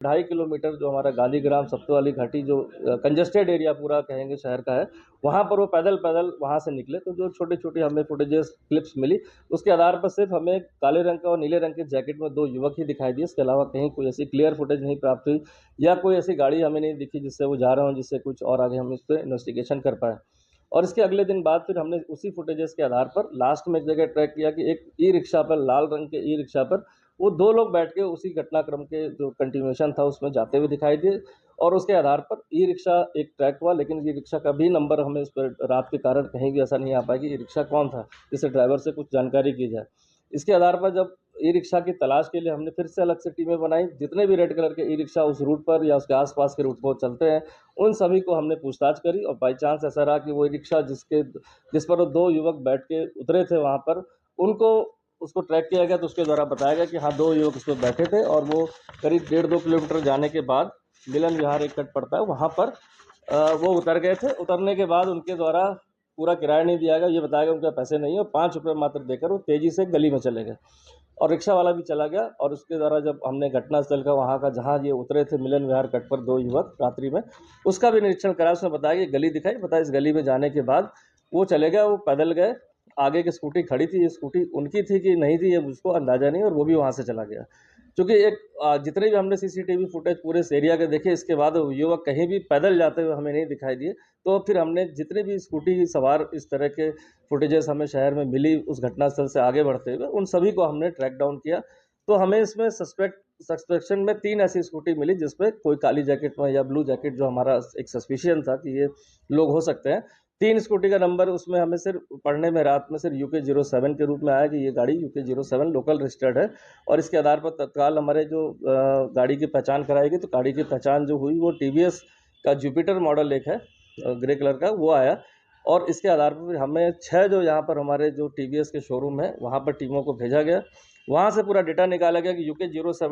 2.5 kilometre जो हमारा गांधीग्राम सप्तवाली घाटी जो कंजेस्टेड एरिया पूरा कहेंगे शहर का है, वहाँ पर वो पैदल पैदल वहाँ से निकले। तो जो छोटी छोटी हमें फुटेजेस क्लिप्स मिली, उसके आधार पर सिर्फ हमें काले रंग का और नीले रंग के जैकेट में 2 युवक ही दिखाई दिए। इसके अलावा कहीं कोई ऐसी क्लियर फुटेज नहीं प्राप्त हुई या कोई ऐसी गाड़ी हमें नहीं दिखी जिससे वो जा रहे हों, जिससे कुछ और आगे हम इस पर इन्वेस्टिगेशन कर पाए। और इसके अगले दिन बाद फिर हमने उसी फुटेजेस के आधार पर लास्ट में एक जगह ट्रैक किया कि एक ई रिक्शा पर, लाल रंग के ई रिक्शा पर वो 2 लोग बैठ के उसी घटनाक्रम के जो कंटिन्यूएशन था उसमें जाते हुए दिखाई दिए। और उसके आधार पर ई रिक्शा एक ट्रैक हुआ, लेकिन ई रिक्शा का भी नंबर हमें इस पर रात के कारण कहीं भी ऐसा नहीं आ पाया कि ई रिक्शा कौन था, जिससे ड्राइवर से कुछ जानकारी की जाए। इसके आधार पर जब ई रिक्शा की तलाश के लिए हमने फिर से अलग से टीमें बनाई, जितने भी रेड कलर के ई रिक्शा उस रूट पर या उसके आसपास के रूट पर चलते हैं, उन सभी को हमने पूछताछ करी। और बाई चांस ऐसा रहा कि वो ई रिक्शा जिस पर वो 2 युवक बैठ के उतरे थे वहाँ पर, उनको उसको ट्रैक किया गया। तो उसके द्वारा बताया गया कि हाँ, 2 युवक उस पर बैठे थे और वो करीब 1.5-2 किलोमीटर जाने के बाद मिलन विहार एक कट पड़ता है, वहाँ पर वो उतर गए थे। उतरने के बाद उनके द्वारा पूरा किराया नहीं दिया गया, ये बताया गया उनके पास पैसे नहीं है, और 5 रुपये मात्र देकर वो तेज़ी से गली में चले गए और रिक्शा वाला भी चला गया। और उसके द्वारा जब हमने घटनास्थल का वहाँ का जहाँ ये उतरे थे मिलन विहार कट पर 2 युवक रात्रि में, उसका भी निरीक्षण करा। उसमें बताया कि गली दिखाई, बताया इस गली में जाने के बाद वो चले गए, वो पैदल गए। आगे की स्कूटी खड़ी थी, ये स्कूटी उनकी थी कि नहीं थी ये मुझको अंदाज़ा नहीं, और वो भी वहाँ से चला गया। चूँकि जितने भी हमने सीसीटीवी फुटेज पूरे इस एरिया के देखे, इसके बाद वो युवक कहीं भी पैदल जाते हुए हमें नहीं दिखाई दिए। तो फिर हमने जितने भी स्कूटी सवार इस तरह के फुटेजेस हमें शहर में मिली उस घटनास्थल से आगे बढ़ते हुए, उन सभी को हमने ट्रैक डाउन किया। तो हमें इसमें सस्पेक्शन में 3 ऐसी स्कूटी मिली जिसपे कोई काली जैकेट में या ब्लू जैकेट, जो हमारा एक सस्पिशन था कि ये लोग हो सकते हैं। 3 स्कूटी का नंबर उसमें हमें सिर्फ पढ़ने में रात में सिर्फ UK07 के रूप में आया कि ये गाड़ी UK07 लोकल रजिस्टर्ड है। और इसके आधार पर तत्काल हमारे जो गाड़ी की पहचान कराई गई, तो गाड़ी की पहचान जो हुई वो TVS का जुपिटर मॉडल एक है ग्रे कलर का, वो आया। और इसके आधार पर हमें 6 जो यहाँ पर हमारे जो TVS के शोरूम है वहाँ पर टीमों को भेजा गया। वहाँ से पूरा डेटा निकाला गया कि UK07